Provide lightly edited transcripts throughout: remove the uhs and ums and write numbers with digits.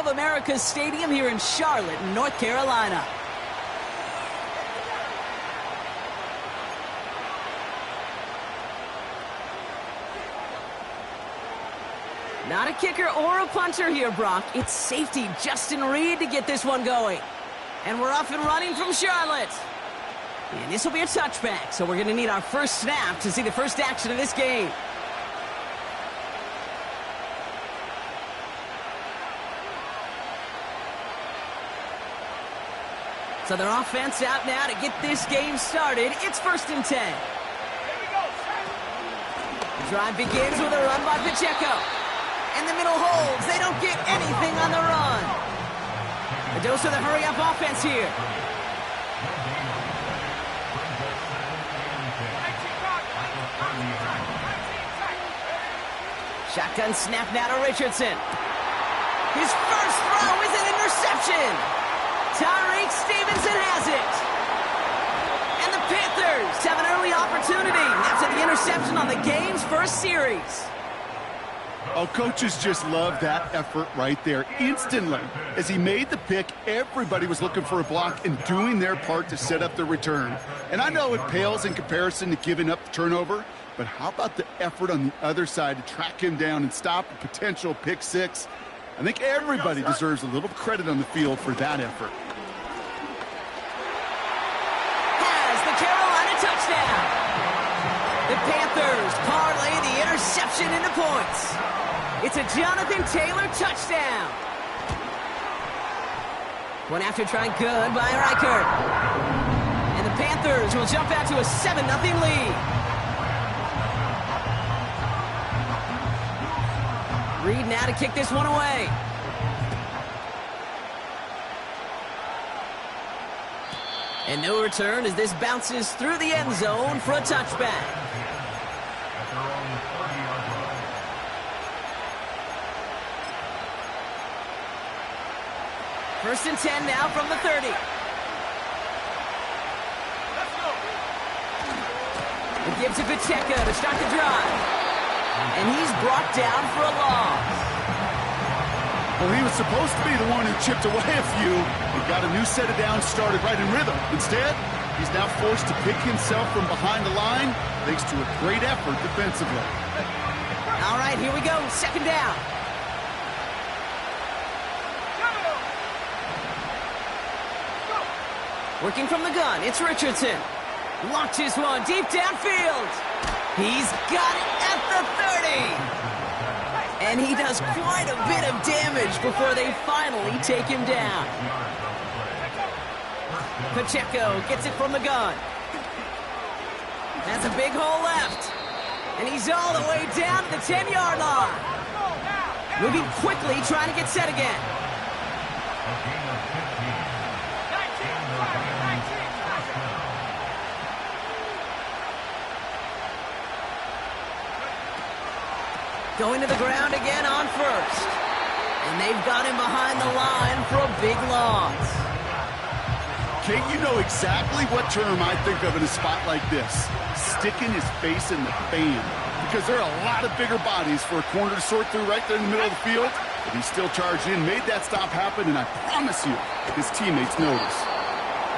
of America's Stadium here in Charlotte, North Carolina. Not a kicker or a punter here, Brock. It's safety Justin Reed to get this one going. And we're off and running from Charlotte. And this will be a touchback, so we're going to need our first snap to see the first action of this game. So their offense out now to get this game started. It's 1st and 10. The drive begins with a run by Pacheco. And the middle holds. They don't get anything on the run. A dose of the hurry-up offense here. Shotgun snap now to Richardson. His first throw is an interception. Tyreek Stevenson has it. And the Panthers have an early opportunity after the interception on the game's first series. Oh, coaches just love that effort right there. Instantly, as he made the pick, everybody was looking for a block and doing their part to set up the return. And I know it pales in comparison to giving up the turnover, but how about the effort on the other side to track him down and stop a potential pick six? I think everybody deserves a little credit on the field for that effort. Has the Carolina touchdown. The Panthers parlay the interception into points. It's a Jonathan Taylor touchdown. One after trying good by Reichert. And the Panthers will jump out to a 7-0 lead. Reed now to kick this one away. And no return as this bounces through the end zone for a touchback. First and 10 now from the 30. It gives to Pacheco to start the drive. And he's brought down for a loss. Well, he was supposed to be the one who chipped away a few and got a new set of downs started right in rhythm. Instead, he's now forced to pick himself from behind the line thanks to a great effort defensively. All right, here we go. 2nd down. Working from the gun, it's Richardson. Launches one deep downfield. He's got it at the 30. And he does quite a bit of damage before they finally take him down. Pacheco gets it from the gun. That's a big hole left. And he's all the way down to the 10-yard line. Moving quickly, trying to get set again. Going to the ground again on first. And they've got him behind the line for a big loss. Kate, you know exactly what term I think of in a spot like this. Sticking his face in the fan. Because there are a lot of bigger bodies for a corner to sort through right there in the middle of the field. But he still charged in, made that stop happen, and I promise you, his teammates notice.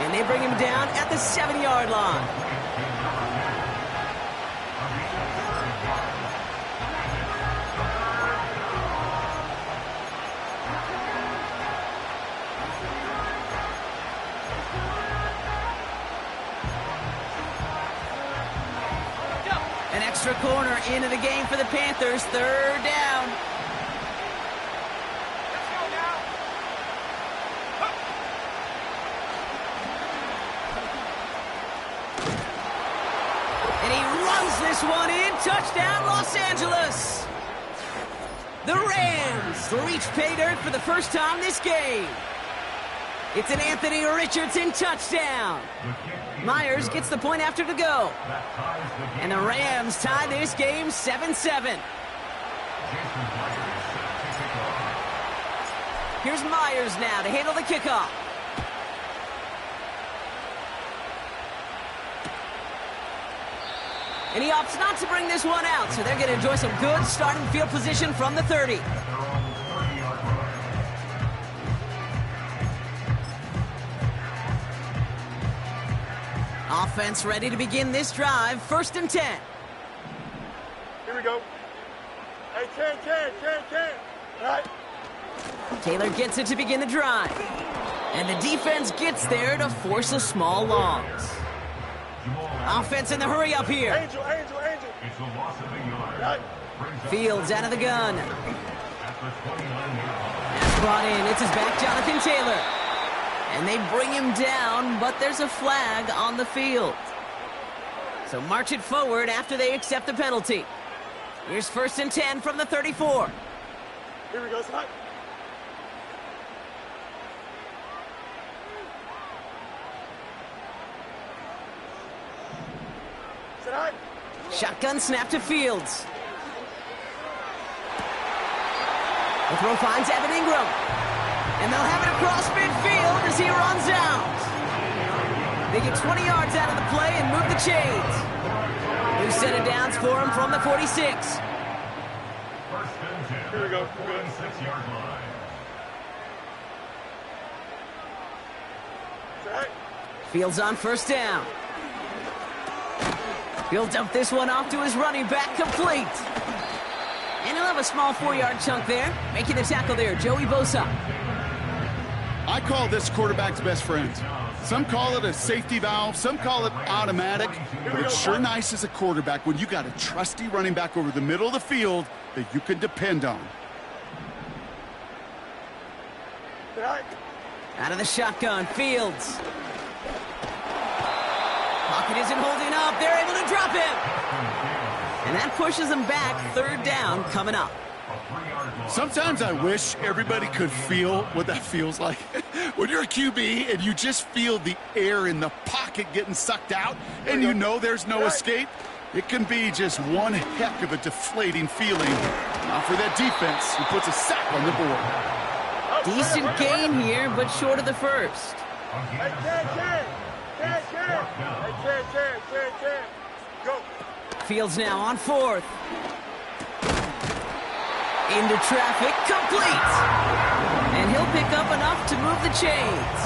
And they bring him down at the 7-yard line. An extra corner into the game for the Panthers. 3rd down. Let's go now. And he runs this one in. Touchdown, Los Angeles. The Rams reach pay dirt for the first time this game. It's an Anthony Richardson touchdown. Myers gets the point after to go. And the Rams tie this game 7-7. Here's Myers now to handle the kickoff. And he opts not to bring this one out, so they're going to enjoy some good starting field position from the 30. Offense ready to begin this drive. 1st and 10. Here we go. Hey, Ken. All right. Taylor gets it to begin the drive. And the defense gets there to force a small loss. Offense in the hurry up here. Angel. It's a loss of a yard. Right. Fields out of the gun. That's brought in. It's his back, Jonathan Taylor. And they bring him down, but there's a flag on the field. So march it forward after they accept the penalty. Here's 1st and 10 from the 34. Here we go, son. Shotgun snap to Fields. The throw finds Evan Ingram. And they'll have it across midfield as he runs out. They get 20 yards out of the play and move the chains. New set of downs for him from the 46. Here we go. 6-yard line. Fields on 1st down. He'll dump this one off to his running back, complete. And he'll have a small 4-yard chunk there. Making the tackle there, Joey Bosa. I call this quarterback's best friend. Some call it a safety valve, some call it automatic, but it's sure nice as a quarterback when you got a trusty running back over the middle of the field that you can depend on. Out of the shotgun, Fields. Pocket isn't holding up. They're able to drop him. And that pushes them back. 3rd down coming up. Sometimes I wish everybody could feel what that feels like. When you're a QB and you just feel the air in the pocket getting sucked out and you know there's no escape, it can be just one heck of a deflating feeling. Now for that defense, who puts a sack on the board. Decent gain here, but short of the 1st. Go. Fields now on 4th. Into traffic, complete. And he'll pick up enough to move the chains.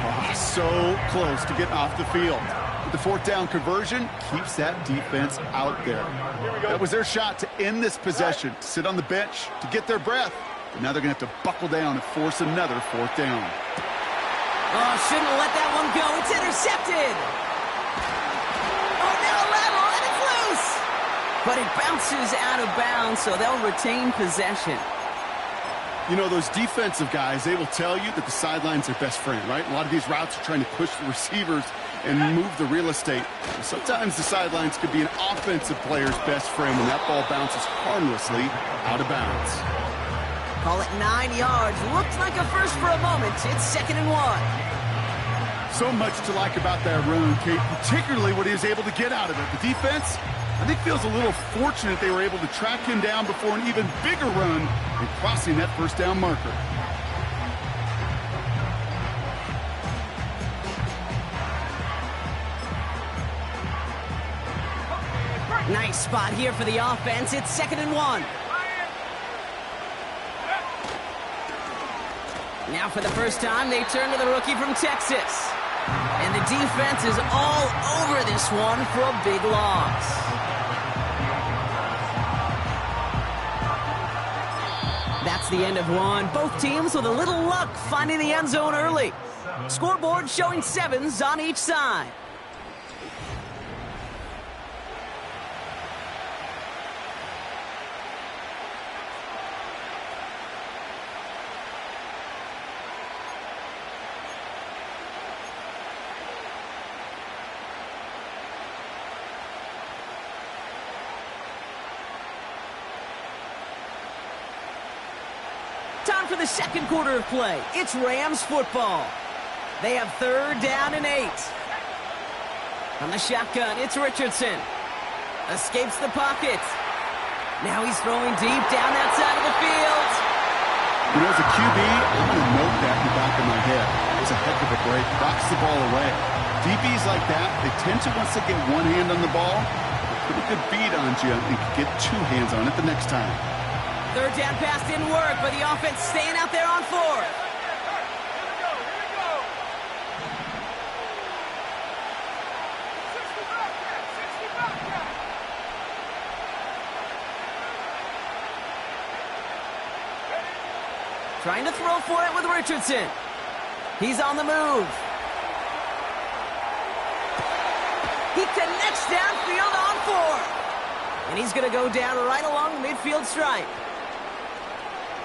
Oh, so close to getting off the field. But the 4th down conversion keeps that defense out there. That was their shot to end this possession, to sit on the bench, to get their breath. But now they're going to have to buckle down and force another 4th down. Oh, shouldn't have let that one go. It's intercepted. Oh, now level, and it's loose. But it bounces out of bounds, so they'll retain possession. You know, those defensive guys, they will tell you that the sideline's their best friend, right? A lot of these routes are trying to push the receivers and move the real estate. Sometimes the sidelines could be an offensive player's best friend when that ball bounces harmlessly out of bounds. Call it 9 yards. Looked like a first for a moment. It's 2nd and 1. So much to like about that run, Kate, particularly what he was able to get out of it. The defense, I think, feels a little fortunate they were able to track him down before an even bigger run and crossing that 1st down marker. Nice spot here for the offense. It's 2nd and 1. Now for the first time, they turn to the rookie from Texas. And the defense is all over this one for a big loss. That's the end of one. Both teams with a little luck finding the end zone early. Scoreboard showing 7s on each side. Time for the 2nd quarter of play. It's Rams football. They have 3rd down and 8. From the shotgun, it's Richardson. Escapes the pocket. Now he's throwing deep down that side of the field. You know, as a QB, I'm going to note that in the back of my head. It was a heck of a break. Knocks the ball away. DBs like that, they tend to, once they get one hand on the ball, put a good beat on you and can get 2 hands on it the next time. 3rd down pass didn't work, but the offense staying out there on 4th. Trying to throw for it with Richardson. He's on the move. He connects downfield on 4. And he's going to go down right along the midfield stripe.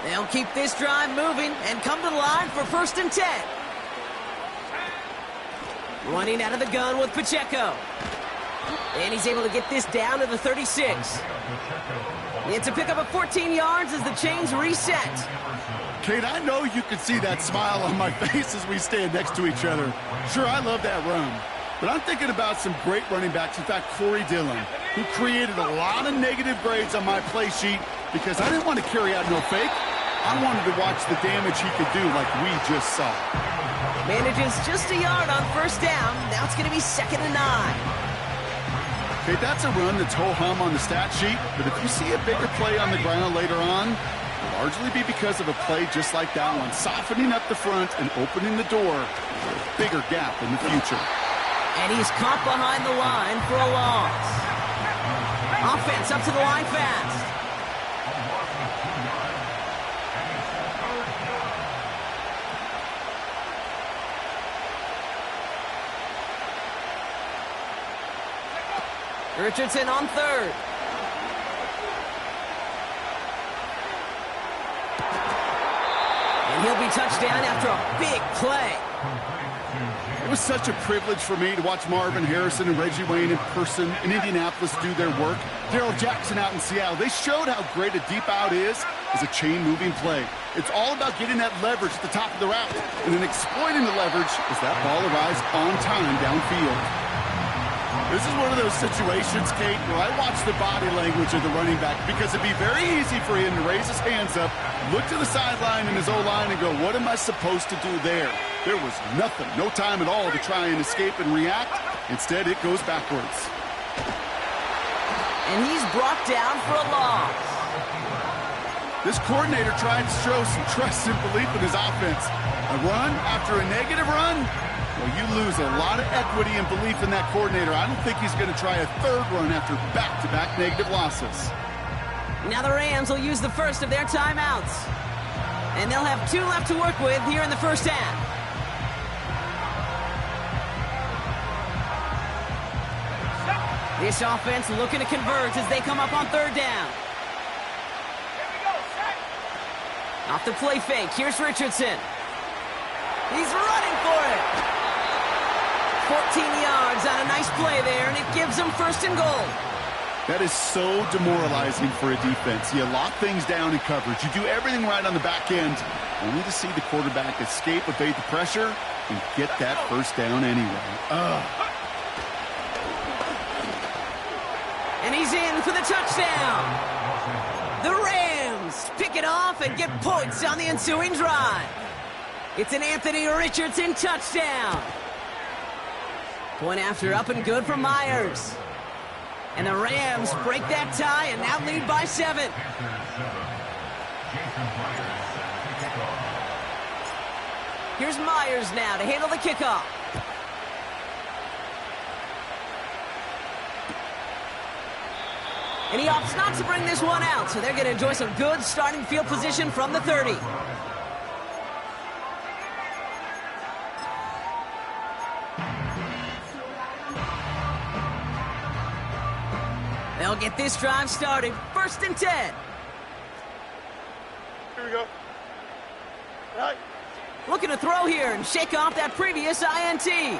They'll keep this drive moving and come to the line for 1st and 10. Running out of the gun with Pacheco. And he's able to get this down to the 36. It's a pickup of 14 yards as the chains reset. Kate, I know you can see that smile on my face as we stand next to each other. Sure, I love that run. But I'm thinking about some great running backs. In fact, Corey Dillon, who created a lot of negative grades on my play sheet because I didn't want to carry out no fake. I wanted to watch the damage he could do like we just saw. Manages just a yard on 1st down. Now it's going to be 2nd and 9. Okay, that's a run that's ho-hum on the stat sheet, but if you see a bigger play on the ground later on, it'll largely be because of a play just like that one, softening up the front and opening the door for a bigger gap in the future. And he's caught behind the line for a loss. Offense up to the line fast. Richardson on 3rd. And he'll be touchdown after a big play. It was such a privilege for me to watch Marvin Harrison and Reggie Wayne in person in Indianapolis do their work. Darrell Jackson out in Seattle. They showed how great a deep out is as a chain-moving play. It's all about getting that leverage at the top of the route and then exploiting the leverage as that ball arrives on time downfield. This is one of those situations, Kate, where I watch the body language of the running back because it'd be very easy for him to raise his hands up, look to the sideline in his O-line and go, what am I supposed to do there? There was nothing, no time at all to try and escape and react. Instead, it goes backwards. And he's brought down for a loss. This coordinator tried to show some trust and belief in his offense. A run after a negative run? Well, you lose a lot of equity and belief in that coordinator. I don't think he's going to try a 3rd run after back-to-back negative losses. Now the Rams will use the first of their timeouts. And they'll have 2 left to work with here in the 1st half. This offense looking to convert as they come up on 3rd down. Off the play fake, here's Richardson. He's running for it. 14 yards on a nice play there, and it gives them 1st and goal. That is so demoralizing for a defense. You lock things down in coverage. You do everything right on the back end, only to see the quarterback escape, evade the pressure, and get that 1st down anyway. And he's in for the touchdown. The Rams pick it off and get points on the ensuing drive. It's an Anthony Richardson touchdown. Point after up and good for Myers. And the Rams break that tie and now lead by 7. Here's Myers now to handle the kickoff. And he opts not to bring this one out, so they're going to enjoy some good starting field position from the 30. They'll get this drive started. 1st and 10. Here we go. Right. Looking to throw here and shake off that previous INT. Man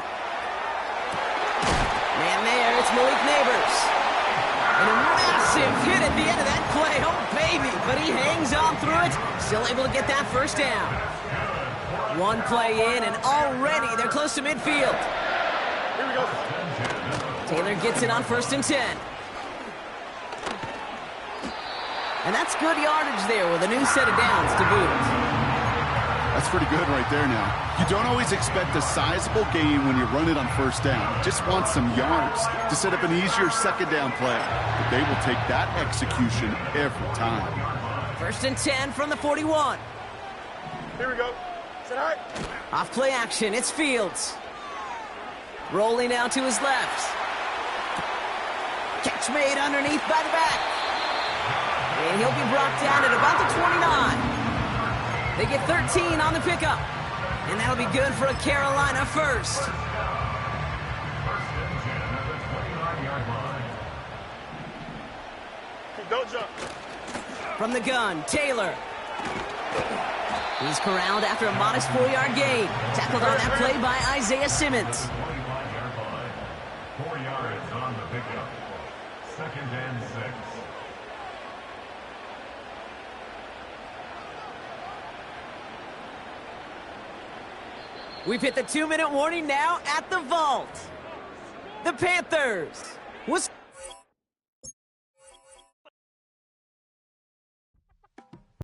there, it's Malik Neighbors. And a massive hit at the end of that play. Oh, baby. But he hangs on through it. Still able to get that 1st down. One play in, and already they're close to midfield. Here we go. Taylor gets it on 1st and 10. And that's good yardage there with a new set of downs to boot. That's pretty good right there now. You don't always expect a sizable gain when you run it on 1st down. You just want some yards to set up an easier 2nd down play. But they will take that execution every time. 1st and 10 from the 41. Here we go. Set high. Off play action, it's Fields. Rolling out to his left. Catch made underneath by the back. And he'll be brought down at about the 29. They get 13 on the pickup. And that'll be good for a Carolina first. Don't jump. From the gun, Taylor. He's corralled after a modest 4-yard gain. Tackled on that play by Isaiah Simmons. 4 yards on the pickup. 2nd and 6. We've hit the 2-minute warning now at the vault. The Panthers was